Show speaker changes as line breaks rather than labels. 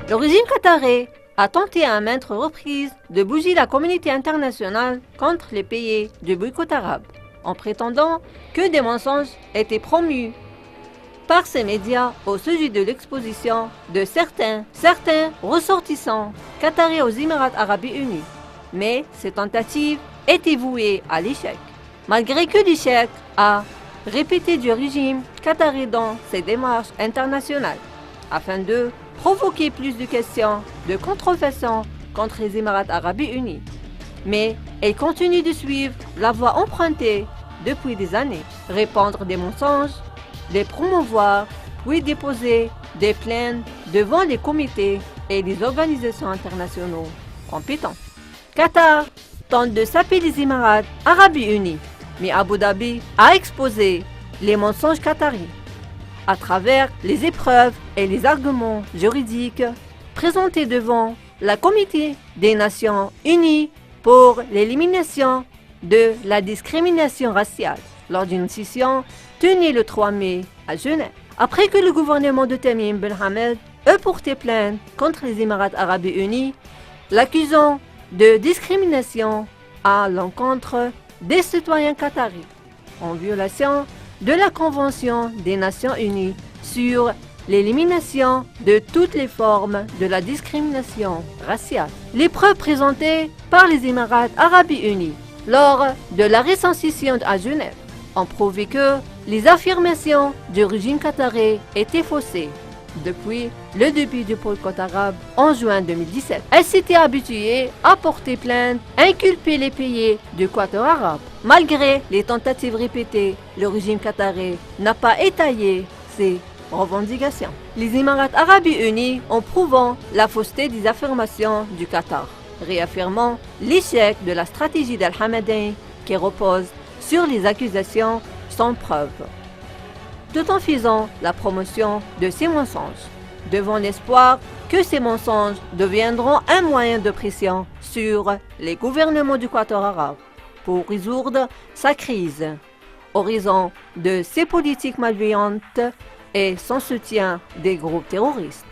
Le régime qatari a tenté à maintes reprises de bouger la communauté internationale contre les pays du boycott arabe, en prétendant que des mensonges étaient promus par ces médias au sujet de l'exposition de certains ressortissants qataris aux Émirats arabes unis. Mais ces tentatives étaient vouées à l'échec, malgré que l'échec a répété du régime qatari dans ses démarches internationales, afin de provoquer plus de questions de contrefaçon contre les Émirats arabes unis. Mais elle continue de suivre la voie empruntée depuis des années, répandre des mensonges, les promouvoir, puis déposer des plaintes devant les comités et les organisations internationaux compétents. Qatar tente de saper les Émirats arabes unis, mais Abu Dhabi a exposé les mensonges qataris à travers les épreuves et les arguments juridiques présentés devant la Comité des Nations Unies pour l'élimination de la discrimination raciale lors d'une session tenue le 3 mai à Genève. Après que le gouvernement de Tamim Ben Hamed ait porté plainte contre les Émirats arabes unis, l'accusant de discrimination à l'encontre des citoyens qataris en violation de la Convention des Nations Unies sur l'élimination de toutes les formes de la discrimination raciale. Les preuves présentées par les Émirats arabes unis lors de la récente session à Genève ont prouvé que les affirmations du régime qatari étaient faussées depuis le début du boycott arabe en juin 2017. Elle s'était habituée à porter plainte, inculper les pays du Quator arabe. Malgré les tentatives répétées, le régime qatari n'a pas étayé ses revendications. Les Émirats arabes unis ont prouvé la fausseté des affirmations du Qatar, réaffirmant l'échec de la stratégie d'Al-Hamadani qui repose sur les accusations sans preuve, tout en faisant la promotion de ces mensonges, devant l'espoir que ces mensonges deviendront un moyen de pression sur les gouvernements du Quator arabe pour résoudre sa crise, au raison de ses politiques malveillantes et son soutien des groupes terroristes.